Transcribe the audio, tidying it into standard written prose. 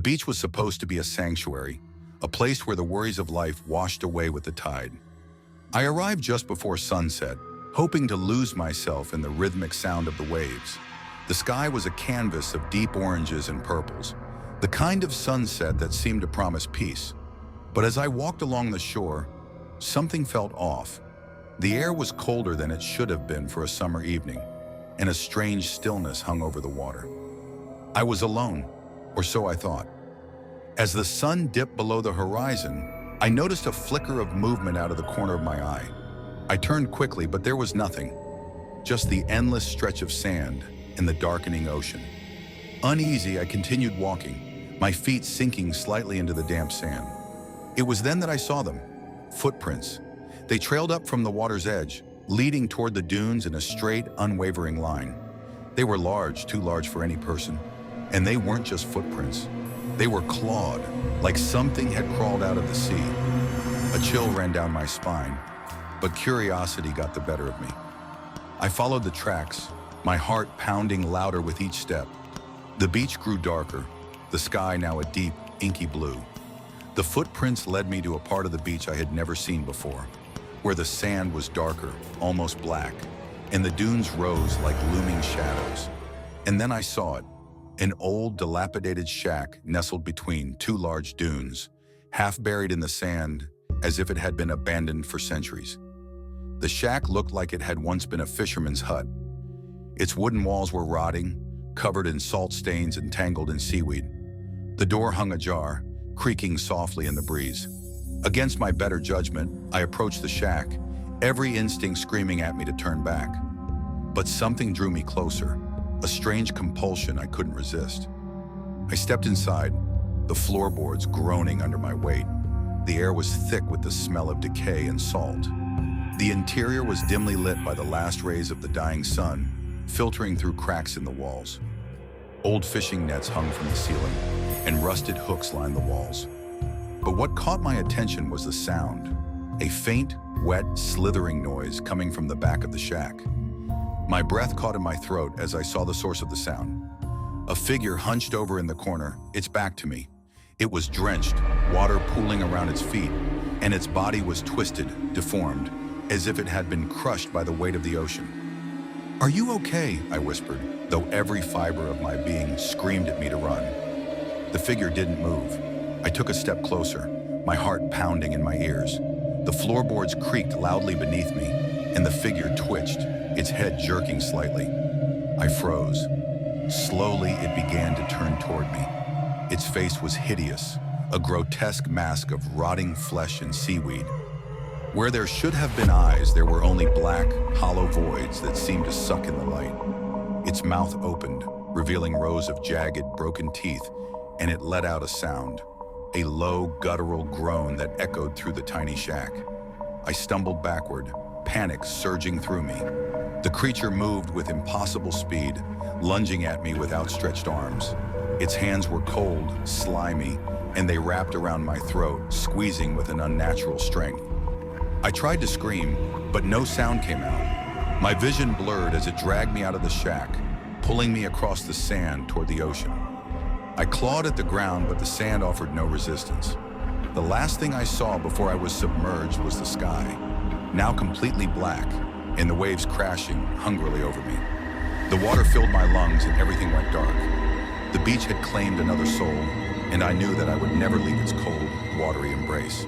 beach was supposed to be a sanctuary, a place where the worries of life washed away with the tide. I arrived just before sunset, hoping to lose myself in the rhythmic sound of the waves. The sky was a canvas of deep oranges and purples, the kind of sunset that seemed to promise peace. But as I walked along the shore, something felt off. The air was colder than it should have been for a summer evening, and a strange stillness hung over the water. I was alone, or so I thought. As the sun dipped below the horizon, I noticed a flicker of movement out of the corner of my eye. I turned quickly, but there was nothing, just the endless stretch of sand and the darkening ocean. Uneasy, I continued walking, my feet sinking slightly into the damp sand. It was then that I saw them, footprints. They trailed up from the water's edge, leading toward the dunes in a straight, unwavering line. They were large, too large for any person. And they weren't just footprints. They were clawed, like something had crawled out of the sea. A chill ran down my spine, but curiosity got the better of me. I followed the tracks, my heart pounding louder with each step. The beach grew darker, the sky now a deep, inky blue. The footprints led me to a part of the beach I had never seen before, where the sand was darker, almost black, and the dunes rose like looming shadows. And then I saw it, an old, dilapidated shack nestled between two large dunes, half buried in the sand as if it had been abandoned for centuries. The shack looked like it had once been a fisherman's hut. Its wooden walls were rotting, covered in salt stains and tangled in seaweed. The door hung ajar, creaking softly in the breeze. Against my better judgment, I approached the shack, every instinct screaming at me to turn back. But something drew me closer, a strange compulsion I couldn't resist. I stepped inside, the floorboards groaning under my weight. The air was thick with the smell of decay and salt. The interior was dimly lit by the last rays of the dying sun, filtering through cracks in the walls. Old fishing nets hung from the ceiling, and rusted hooks lined the walls. But what caught my attention was the sound, a faint, wet, slithering noise coming from the back of the shack. My breath caught in my throat as I saw the source of the sound. A figure hunched over in the corner, its back to me. It was drenched, water pooling around its feet, and its body was twisted, deformed, as if it had been crushed by the weight of the ocean. "Are you okay?" I whispered, though every fiber of my being screamed at me to run. The figure didn't move. I took a step closer, my heart pounding in my ears. The floorboards creaked loudly beneath me, and the figure twitched, its head jerking slightly. I froze. Slowly, it began to turn toward me. Its face was hideous, a grotesque mask of rotting flesh and seaweed. Where there should have been eyes, there were only black, hollow voids that seemed to suck in the light. Its mouth opened, revealing rows of jagged, broken teeth, and it let out a sound, a low, guttural groan that echoed through the tiny shack. I stumbled backward, panic surging through me. The creature moved with impossible speed, lunging at me with outstretched arms. Its hands were cold, slimy, and they wrapped around my throat, squeezing with an unnatural strength. I tried to scream, but no sound came out. My vision blurred as it dragged me out of the shack, pulling me across the sand toward the ocean. I clawed at the ground, but the sand offered no resistance. The last thing I saw before I was submerged was the sky, now completely black, and the waves crashing hungrily over me. The water filled my lungs and everything went dark. The beach had claimed another soul, and I knew that I would never leave its cold, watery embrace.